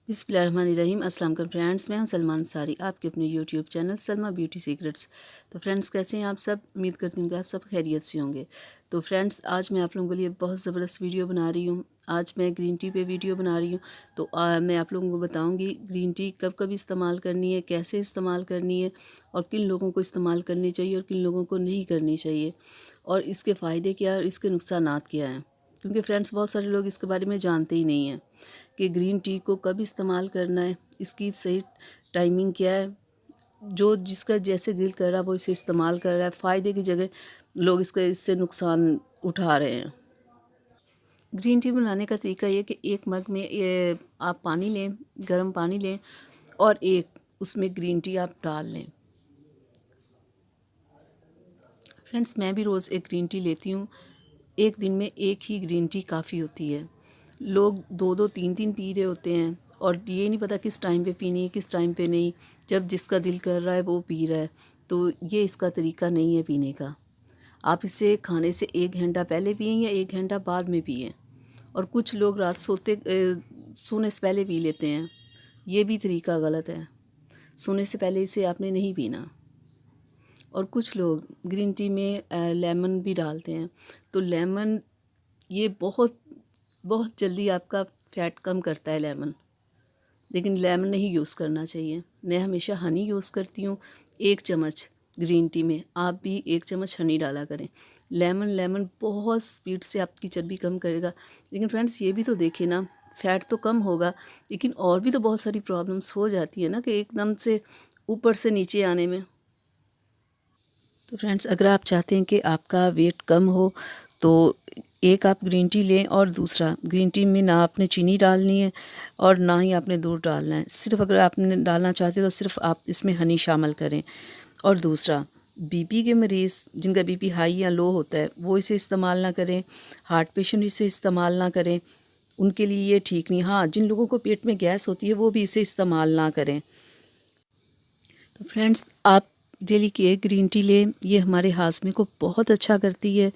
बिस्मिल्लाहिर्रहमानिर्रहीम। अस्सलाम वालेकुम फ्रेंड्स, मैं हूं सलमान सारी, आपके अपने YouTube channel Salma beauty secrets. तो फ्रेंड्स, कैसे हैं आप सब? उम्मीद करती हूँ कि आप सब खैरियत से होंगे। तो फ्रेंड्स, आज मैं आप लोगों के लिए बहुत ज़बरदस्त वीडियो बना रही हूँ। आज मैं ग्रीन टी पे वीडियो बना रही हूँ। तो मैं आप लोगों को बताऊँगी ग्रीन टी कब कब इस्तेमाल करनी है, कैसे इस्तेमाल करनी है, और किन लोगों को इस्तेमाल करनी चाहिए और किन लोगों को नहीं करनी चाहिए, और इसके फ़ायदे क्या और इसके नुकसानात क्या हैं। क्योंकि फ्रेंड्स, बहुत सारे लोग इसके बारे में जानते ही नहीं हैं कि ग्रीन टी को कब इस्तेमाल करना है, इसकी सही टाइमिंग क्या है। जो जिसका जैसे दिल कर रहा है वो इसे इस्तेमाल कर रहा है। फ़ायदे की जगह लोग इससे नुकसान उठा रहे हैं। ग्रीन टी बनाने का तरीका ये कि एक मग में ये आप पानी लें, गर्म पानी लें, और एक उसमें ग्रीन टी आप डाल लें। फ्रेंड्स, मैं भी रोज़ एक ग्रीन टी लेती हूँ। एक दिन में एक ही ग्रीन टी काफ़ी होती है। लोग दो दो तीन तीन पी रहे होते हैं, और ये नहीं पता किस टाइम पे पीनी है, किस टाइम पे नहीं। जब जिसका दिल कर रहा है वो पी रहा है। तो ये इसका तरीका नहीं है पीने का। आप इसे खाने से 1 घंटा पहले पिएं या 1 घंटा बाद में पिएं। और कुछ लोग रात सोने से पहले पी लेते हैं। ये भी तरीका गलत है। सोने से पहले इसे आपने नहीं पीना। और कुछ लोग ग्रीन टी में लेमन भी डालते हैं। तो लेमन ये बहुत बहुत जल्दी आपका फ़ैट कम करता है लेमन। लेकिन लेमन नहीं यूज़ करना चाहिए। मैं हमेशा हनी यूज़ करती हूँ। 1 चम्मच ग्रीन टी में आप भी 1 चम्मच हनी डाला करें। लेमन बहुत स्पीड से आपकी चर्बी कम करेगा। लेकिन फ्रेंड्स, ये भी तो देखिए ना, फ़ैट तो कम होगा, लेकिन और भी तो बहुत सारी प्रॉब्लम्स हो जाती है ना, कि एकदम से ऊपर से नीचे आने में। तो फ्रेंड्स, अगर आप चाहते हैं कि आपका वेट कम हो, तो एक आप ग्रीन टी लें, और दूसरा, ग्रीन टी में ना आपने चीनी डालनी है और ना ही आपने दूध डालना है। सिर्फ अगर आपने डालना चाहते हो तो सिर्फ आप इसमें हनी शामिल करें। और दूसरा, बीपी के मरीज़ जिनका बीपी हाई या लो होता है वो इसे इस्तेमाल ना करें। हार्ट पेशेंट इसे इस्तेमाल ना करें, उनके लिए ये ठीक नहीं। हाँ, जिन लोगों को पेट में गैस होती है वो भी इसे इस्तेमाल ना करें। तो फ्रेंड्स, आप डेली की एक ग्रीन टी लें। ये हमारे हाजमे को बहुत अच्छा करती है।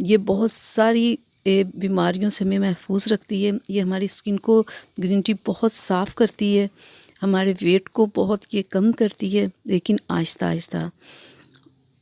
ये बहुत सारी बीमारियों से हमें महफूज रखती है। ये हमारी स्किन को, ग्रीन टी बहुत साफ़ करती है। हमारे वेट को बहुत ये कम करती है, लेकिन आहिस्ता आहिस्ता।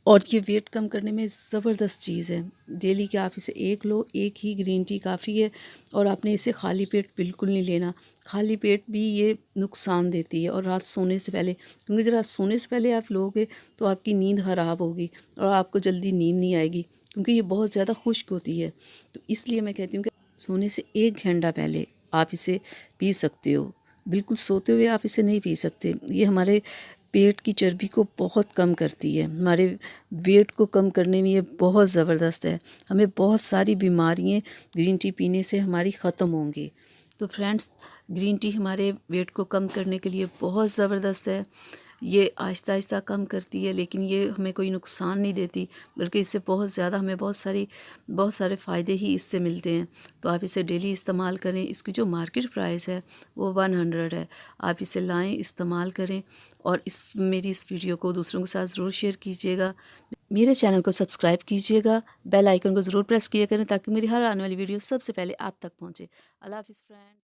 और ये वेट कम करने में ज़बरदस्त चीज़ है। डेली के आप इसे एक लो, एक ही ग्रीन टी काफ़ी है। और आपने इसे खाली पेट बिल्कुल नहीं लेना। खाली पेट भी ये नुकसान देती है। और रात सोने से पहले, क्योंकि जब रात सोने से पहले आप लोगे तो आपकी नींद ख़राब होगी और आपको जल्दी नींद नहीं आएगी, क्योंकि ये बहुत ज़्यादा खुश्क होती है। तो इसलिए मैं कहती हूँ कि सोने से 1 घंटा पहले आप इसे पी सकते हो। बिल्कुल सोते हुए आप इसे नहीं पी सकते। ये हमारे पेट की चर्बी को बहुत कम करती है। हमारे वेट को कम करने में ये बहुत ज़बरदस्त है। हमें बहुत सारी बीमारियाँ ग्रीन टी पीने से हमारी ख़त्म होंगी। तो फ्रेंड्स, ग्रीन टी हमारे वेट को कम करने के लिए बहुत ज़बरदस्त है। ये आहिस्ता आहिस्ता कम करती है, लेकिन ये हमें कोई नुकसान नहीं देती, बल्कि इससे बहुत ज़्यादा हमें बहुत सारे फ़ायदे ही इससे मिलते हैं। तो आप इसे डेली इस्तेमाल करें। इसकी जो मार्केट प्राइस है वो 100 है। आप इसे लाएं, इस्तेमाल करें, और मेरी इस वीडियो को दूसरों के साथ ज़रूर शेयर कीजिएगा। मेरे चैनल को सब्सक्राइब कीजिएगा। बेल आइकन को ज़रूर प्रेस किया करें, ताकि मेरी हर आने वाली वीडियो सबसे पहले आप तक पहुँचे। अल्लाह हाफ़िज़ फ्रेंड।